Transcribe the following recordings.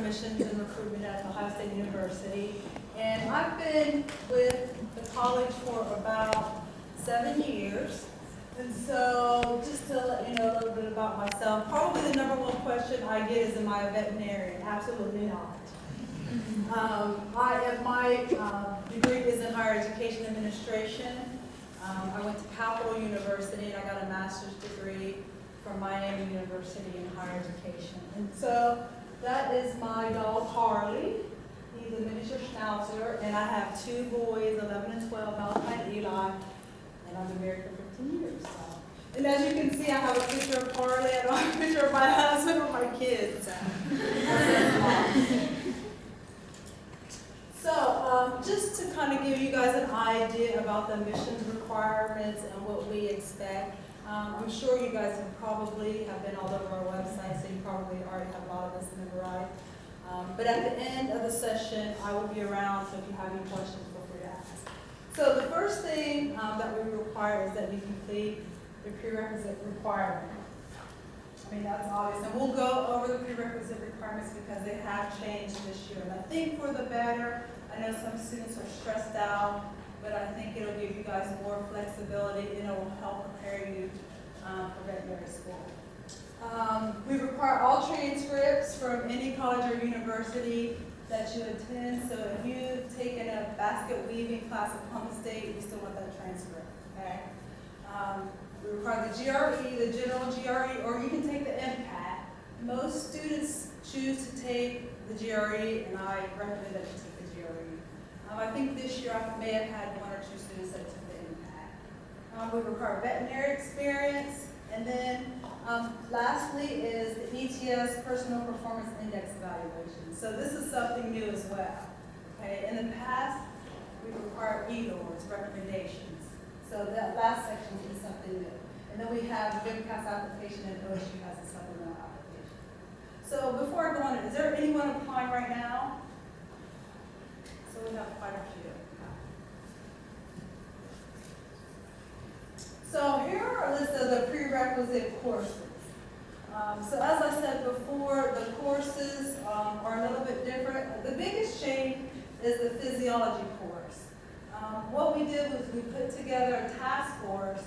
Admissions and Recruitment at Ohio State University. And I've been with the college for about 7 years. And so just to let you know a little bit about myself, probably the number one question I get is, am I a veterinarian? Absolutely not. My degree is in higher education administration. I went to Capital University and I got a master's degree from Miami University in higher education. And so that is my dog Harley. He's a miniature schnauzer, and I have 2 boys, 11 and 12, Valentine and Eli, and I've been married for 15 years. So. And as you can see, I have a picture of Harley, I don't have a picture of my husband or my kids. So just to kind of give you guys an idea about the admissions requirements and what we expect, I'm sure you guys probably have been all over our website, so you probably already have a lot of this memorized. But at the end of the session, I will be around, so if you have any questions, feel free to ask. So the first thing that we require is that you complete the prerequisite requirement. I mean, that's obvious. And we'll go over the prerequisite requirements because they have changed this year. And I think for the better. I know some students are stressed out, but I think it'll give you guys more flexibility and it will help prepare you for veterinary school. We require all transcripts from any college or university that you attend. So if you've taken a basket weaving class at Plum State, you still want that transcript, okay? We require the GRE, the general GRE, or you can take the MCAT. Most students choose to take the GRE, and I recommend that you take the GRE. I think this year I may have had 1 or 2 students that took the MCAT. We require veterinary experience, and then lastly is the ETS Personal Performance Index Evaluation. So this is something new as well. Okay, in the past we required ELORs, recommendations. So that last section is something new. And then we have the WIPCAS application, and OSU has a supplemental application. So before I go on, is there anyone applying right now? So we have quite a few. So here are a list of the prerequisite courses. So as I said before, the courses are a little bit different. The biggest change is the physiology course. What we did was we put together a task force,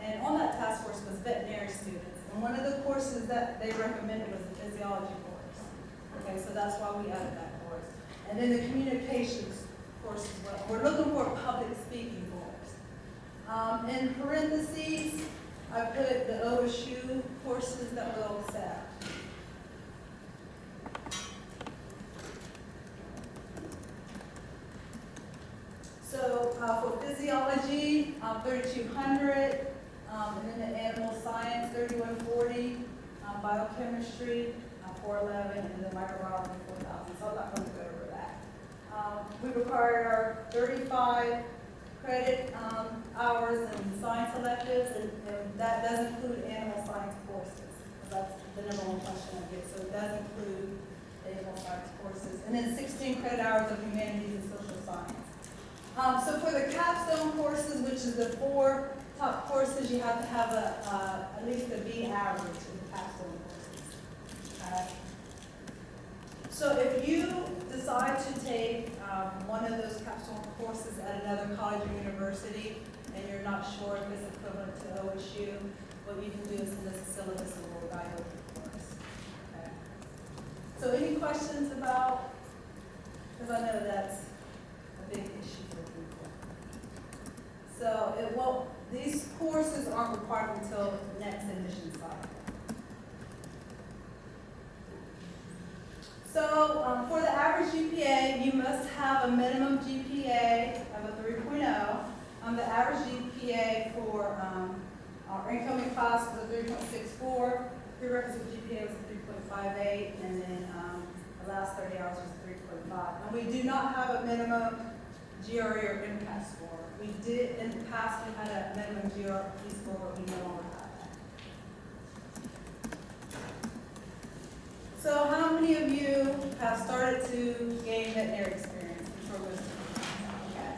and on that task force was veterinary students. And one of the courses that they recommended was the physiology course. Okay, so that's why we added that course. And then the communications course as well. We're looking for a public speaking course. In parentheses, I put the OSU courses that we'll accept. So for physiology, 3,200, and then the animal science, 3,140, biochemistry, 411, and then microbiology, 4,000. So I'm not going to go over that. We required our 35 credit hours in science electives, and that does include animal science courses. That's the number one question I get. So it does include the animal science courses. And then 16 credit hours of humanities and social science. So for the capstone courses, which is the 4 top courses, you have to have at least a B average in the capstone courses. So if you decide to take one of those capstone courses at another college or university, and you're not sure if it's equivalent to OSU, what you can do is send us a syllabus and we'll guide over the course. Okay. So any questions about, because I know that's a big issue for people. So these courses aren't required until the next admission cycle. So for the average GPA, you must have a minimum GPA of a 3.0. The average GPA for our incoming class was a 3.64. Prerequisite GPA was a 3.58, and then the last 30 hours was a 3.5. And we do not have a minimum GRE or MCAT score. We did in the past. We had a minimum GRE score, but we no longer have that. So how many of you have started to gain veterinary experience before listening? Okay.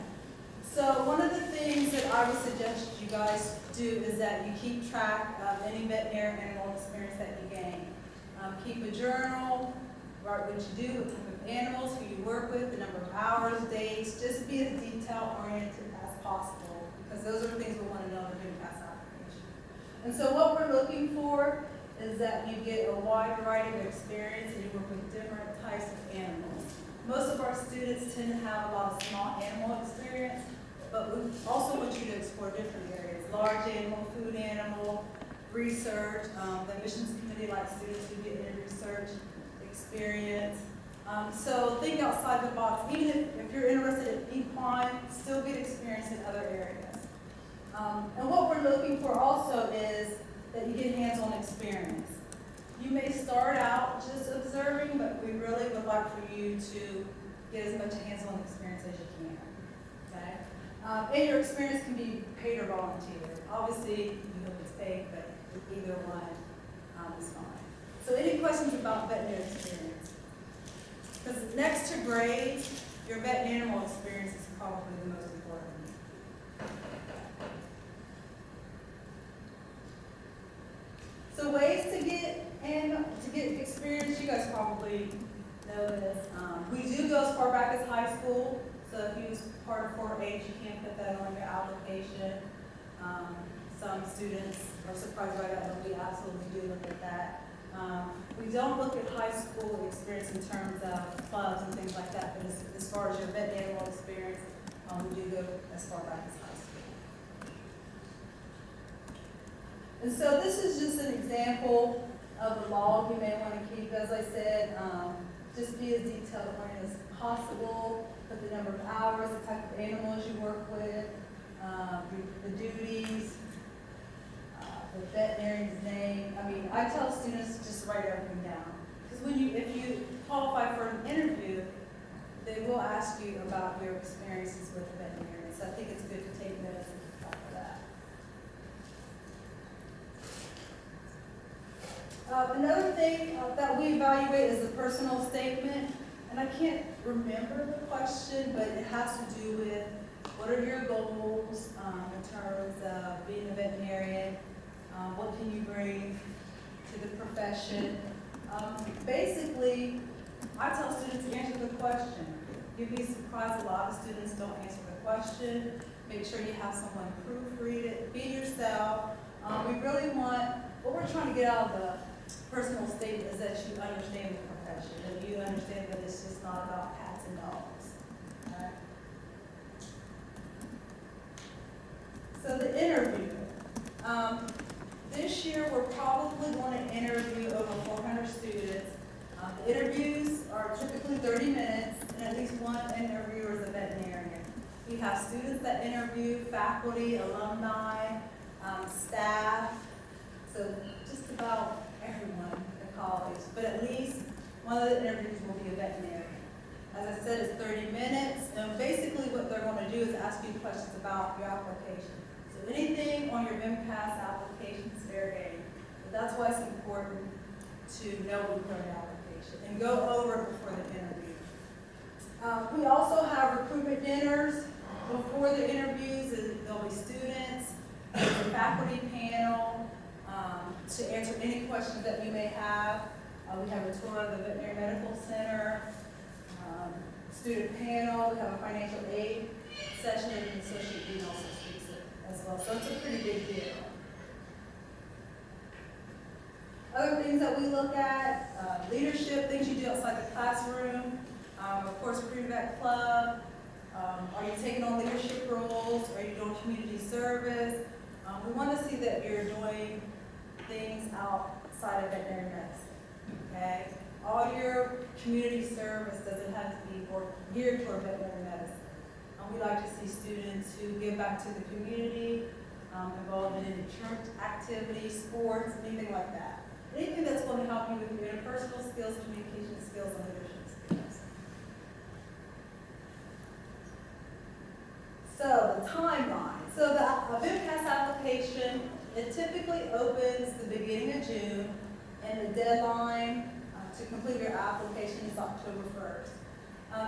So one of the things that I would suggest you guys do is that you keep track of any veterinary animal experience that you gain. Keep a journal, what you do, what type of animals, who you work with, the number of hours, dates. Just be as detail-oriented as possible, because those are things we want to know in the VMCAS application. And so what we're looking for is that you get a wide variety of experience and you work with different types of animals. Most of our students tend to have a lot of small animal experience, but we also want you to explore different areas: large animal, food animal, research. The admissions committee likes students who get in research experience. So think outside the box. Even if you're interested in equine, still get experience in other areas. And what we're looking for also is that you get hands-on experience. You may start out just observing, but we really would like for you to get as much hands-on experience as you can. Okay? And your experience can be paid or volunteer. Obviously, you hope it's paid, but either one is fine. So any questions about veterinary experience? Because next to grades, your vet and animal experience is probably the most important. So ways to get experience, you guys probably know this. We do go as far back as high school. So if you was part of 4-H, you can't put that on your application. Some students are surprised by that, but we absolutely do look at that. We don't look at high school experience in terms of clubs and things like that, but as far as your vet and animal experience, we do go as far back as high school. And so this is just an example of a log you may want to keep. As I said, just be as detailed as possible. Put the number of hours, the type of animals you work with, the duties, the veterinarian's name. I mean, I tell students just write everything down. Because if you qualify for an interview, they will ask you about your experiences with the veterinarian. So I think it's good to take notes and keep track of that. Another thing that we evaluate is the personal statement. And I can't remember the question, but it has to do with what are your goals in terms of being a veterinarian? What can you bring to the profession? Basically, I tell students to answer the question. You'd be surprised a lot of students don't answer the question. Make sure you have someone proofread it. Be yourself. We really want, what we're trying to get out of the personal statement is that you understand the profession, that you understand that it's just not about cats and dogs. All right? So the interview. This year we're probably going to interview over 400 students. The interviews are typically 30 minutes, and at least one interviewer is a veterinarian. We have students that interview, faculty, alumni, staff, so just about everyone at the college. But at least one of the interviews will be a veterinarian. As I said, it's 30 minutes, and basically what they're going to do is ask you questions about your application. So anything on your MCAS application is fair game. But that's why it's important to know what you put in your application and go over it before the interview. We also have recruitment dinners before the interviews. There'll be students, there's a faculty panel to answer any questions that you may have. We have a tour of the Veterinary Medical Center, student panel, we have a financial aid session, and the associate dean also speaks as well. So it's a pretty big deal. Other things that we look at, leadership, things you do outside the classroom, of course, pre-vet club. Are you taking on leadership roles? Are you doing community service? We want to see that you're doing things outside of veterinary medicine, okay? All your community service doesn't have to be geared toward veterinary medicine. We like to see students who give back to the community, involved in any church activities, sports, anything like that. Anything that's going to help you with your interpersonal skills, communication skills, and leadership skills. So the timeline. So the VMCAS application, it typically opens the beginning of June, and the deadline to complete your application is October 1st.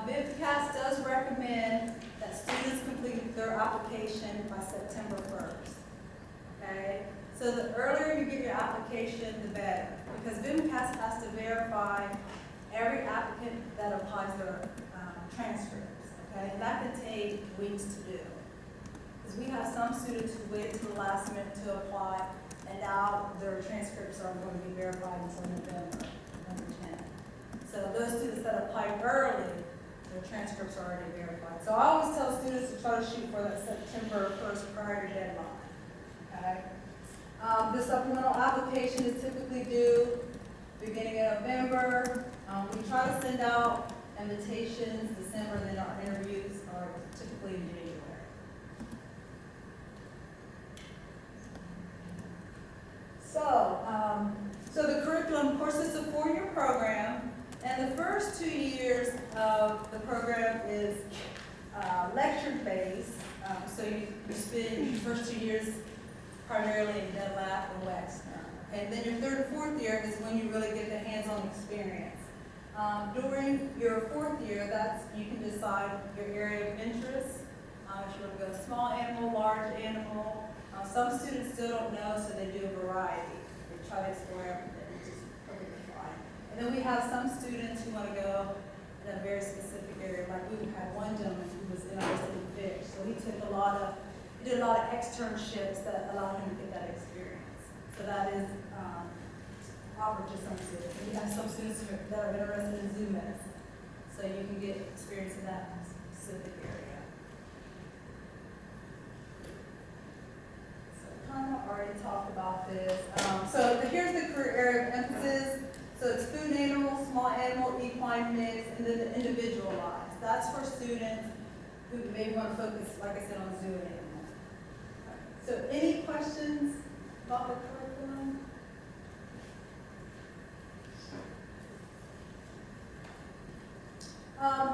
VMCAS does recommend that students complete their application by September 1st. Okay? So the earlier you get your application, the better, because VMCAS has to verify every application that applies their transcripts, okay? And that can take weeks to do. Because we have some students who wait until the last minute to apply, and now their transcripts aren't going to be verified until November 10th. So those students that applied early, their transcripts are already verified. So I always tell students to try to shoot for that September 1st prior to deadline, okay? The supplemental application is typically due beginning of November. We try to send out invitations December, then our interviews are typically in January. So the curriculum, of course, is a 4-year program, and the first 2 years of the program is lecture-based. So you spend the first 2 years primarily in DEDLAP and Wexner. And then your 3rd and 4th year is when you really get the hands-on experience. During your 4th year, you can decide your area of interest. If you want to go small animal, large animal. Some students still don't know, so they do a variety. They try to explore everything, which is perfectly fine. And then we have some students who want to go in a very specific area. Like we had one gentleman who was interested in fish, so he did a lot of externships that allowed him to get that experience. So that is offered to some students. And we have some students that are interested in zoo medicine, so you can get experience in that specific area. Already talked about this. So here's the career area of emphasis. So it's food animal, small animal, equine mix, and then the individualized. That's for students who may want to focus, like I said, on zoo and animal. So any questions about the curriculum?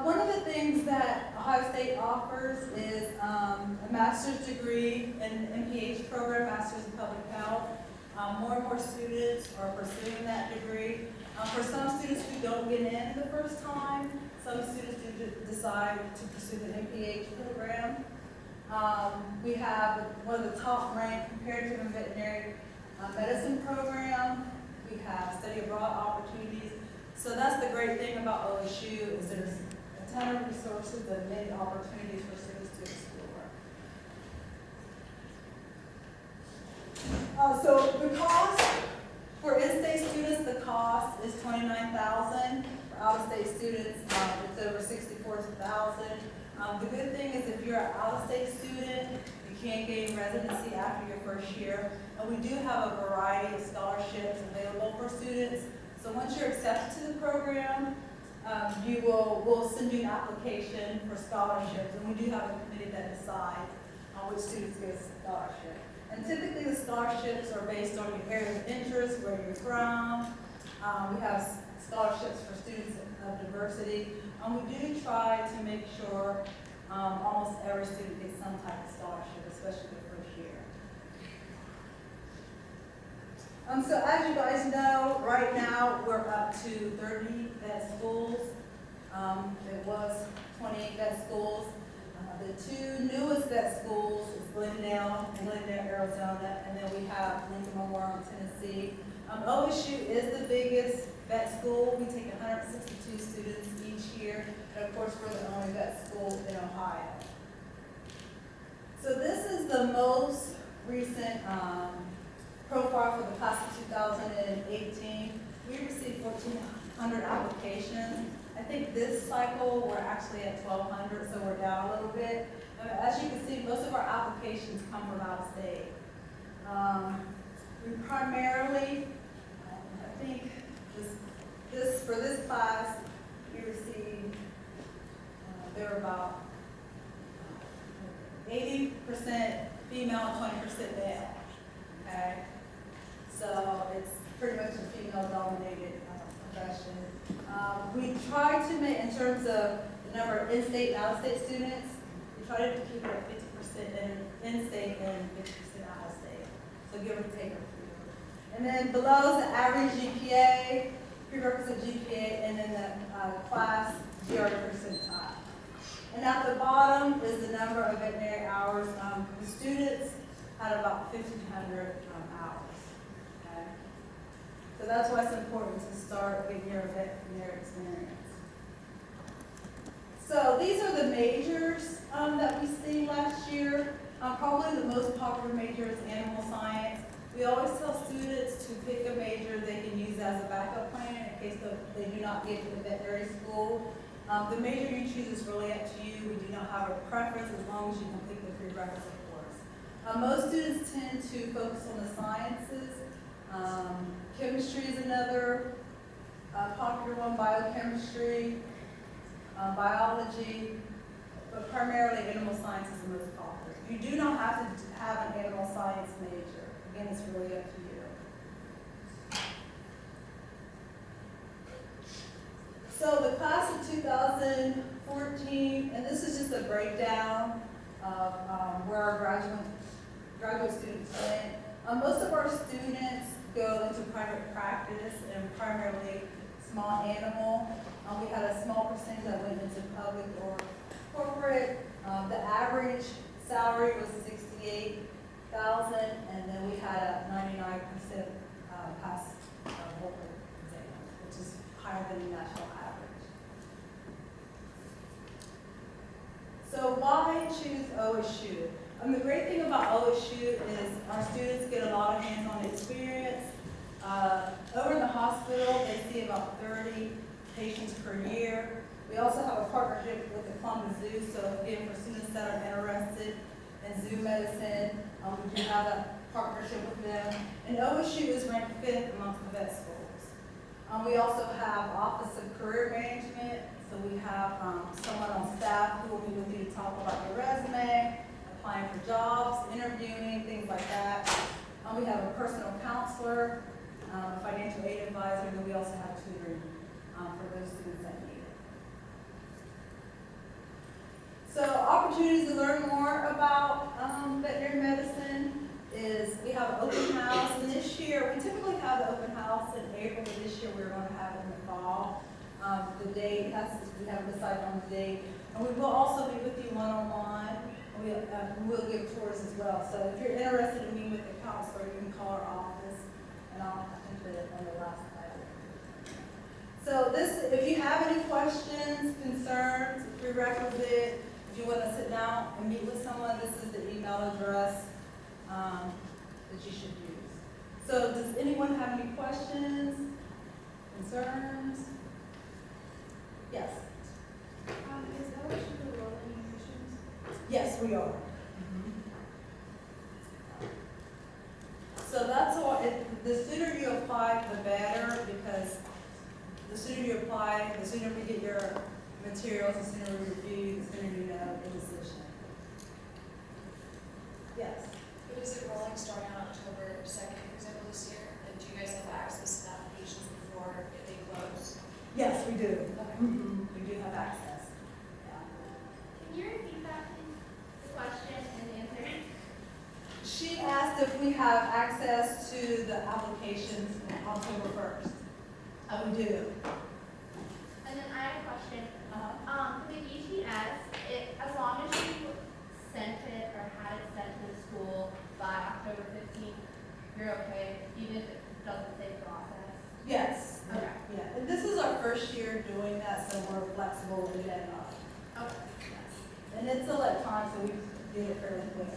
One of the things that Ohio State offers is a master's degree in MPH program, Master's in Public Health. More and more students are pursuing that degree. For some students who don't get in the first time, some students do decide to pursue the MPH program. We have one of the top ranked comparative and veterinary medicine program. We have study abroad opportunities. So that's the great thing about OSU is there's a ton of resources and many opportunities for students to explore. So the cost for in-state students, the cost is $29,000. For out-of-state students, it's over $64,000. The good thing is if you're an out-of-state student, you can't gain residency after your first year. And we do have a variety of scholarships available for students. So once you're accepted to the program, we'll send you an application for scholarships, and we do have a committee that decides on which students get a scholarship. And typically the scholarships are based on your area of interest, where you're from. We have scholarships for students of diversity, and we do try to make sure almost every student gets some type of scholarship, especially the first year. So as you guys know, right now we're up to 30 vet schools. It was 28 vet schools. The 2 newest vet schools is Glendale, Arizona, and then we have Lincoln Memorial, Tennessee. OSU is the biggest vet school. We take 162 students each year, and of course we're the only vet school in Ohio. So this is the most recent profile for the class of 2018. We received 1,400 applications. I think this cycle we're actually at 1,200, so we're down a little bit. As you can see, most of our applications come from out of state. We primarily, I think for this class, we received, there were about 80% female, 20% male. Okay, so it's pretty much a female-dominated profession. We try to make, in terms of the number of in-state and out-of-state students, we try to keep it at 50% in-state and 50% out-of-state. So give or take a few. And then below is the average GPA, prerequisite GPA, and then the class GRE percentile. And at the bottom is the number of veterinary hours. The students had about 1,500 hours. Okay? So that's why it's important to start getting your veterinary experience. majors that we see last year. Probably the most popular major is animal science. We always tell students to pick a major they can use as a backup plan in case they do not get to the veterinary school. The major you choose is really up to you. We do not have a preference as long as you complete the prerequisite course. Most students tend to focus on the sciences. Chemistry is another popular one, biochemistry, biology, but primarily animal science is the most popular. You do not have to have an animal science major. Again, it's really up to you. So the class of 2014, and this is just a breakdown of where our graduate students went. Most of our students go into private practice and primarily small animal. We had a small percentage that went into public or corporate. The average salary was $68,000, and then we had a 99% pass corporate exam, which is higher than the national average. So why choose OSU? The great thing about OSU is our students get a lot of hands-on experience. Over in the hospital, they see about 30 patients per year. We also have a partnership with the Columbus Zoo, so again, for students that are interested in zoo medicine, we do have a partnership with them. And OSU is ranked 5th amongst the vet schools. We also have Office of Career Management, so we have someone on staff who will meet with you to talk about your resume, applying for jobs, interviewing, things like that. We have a personal counselor, a financial aid advisor, and then we also have tutoring for those students that need it. So opportunities to learn more about veterinary medicine is we have an open house, and this year, we typically have the open house in April, but this year we're going to have it in the fall. The date, we haven't decided on the date. And we will also be with you one-on-one. We'll give tours as well. So if you're interested in meeting with the counselor, you can call our office, and I'll put it on the last item. So if you have any questions, concerns, prerequisite, if you want to sit down and meet with someone, this is the email address that you should use. So does anyone have any questions, concerns? Yes. Is OSU enrolling musicians? Yes, we are. So that's all. The sooner you apply, the better, because the sooner you apply, the sooner we get your materials, the sooner we review, the sooner you know the decision. Yes. But is it rolling starting on October 2nd, for example, this year? And do you guys have access to applications before they close? Yes, we do. Okay. We do have access. Yeah. Can you repeat that, please? The question and the answer? She asked if we have access to the applications on October 1st. We do. And then I have a question. Uh-huh. For the ETS, as long as you sent it or had it sent to the school by October 15th, you're okay, even if it doesn't say process? Yes. Okay. Yeah. And this is our first year doing that, so we're flexible with it. Okay. Yes. And it's electronic, so we do it fairly quick.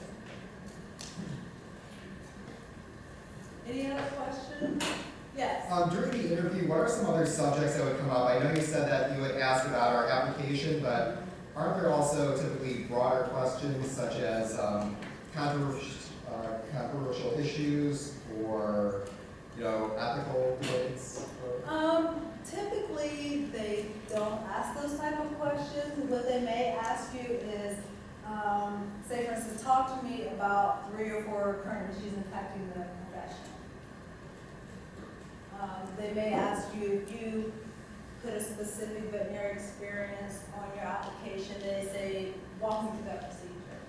Any other questions? Yes. During the interview, what are some other subjects that would come up? I know you said that you would ask about our application, but aren't there also typically broader questions such as controversial issues or, ethical debates? Typically, they don't ask those type of questions. What they may ask you is, say for instance, talk to me about 3 or 4 current issues impacting the profession. They may ask you if you put a specific veterinary experience on your application. They say, walk me through that procedure.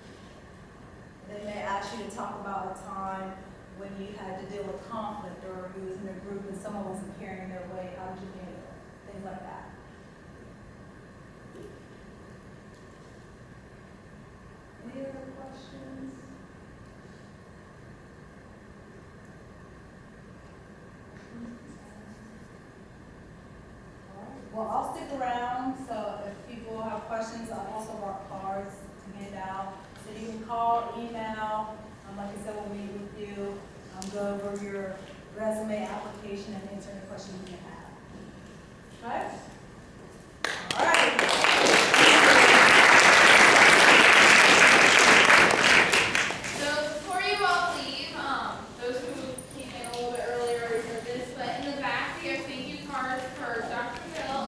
They may ask you to talk about a time when you had to deal with conflict or you was in a group and someone wasn't carrying their weight. How did you handle it? Things like that. Any other questions? All right. Well, I'll stick around, so if people have questions, I'll also handout. So you can call, email, like I said, we'll meet with you, go over your resume application and answer any questions you may have. All right?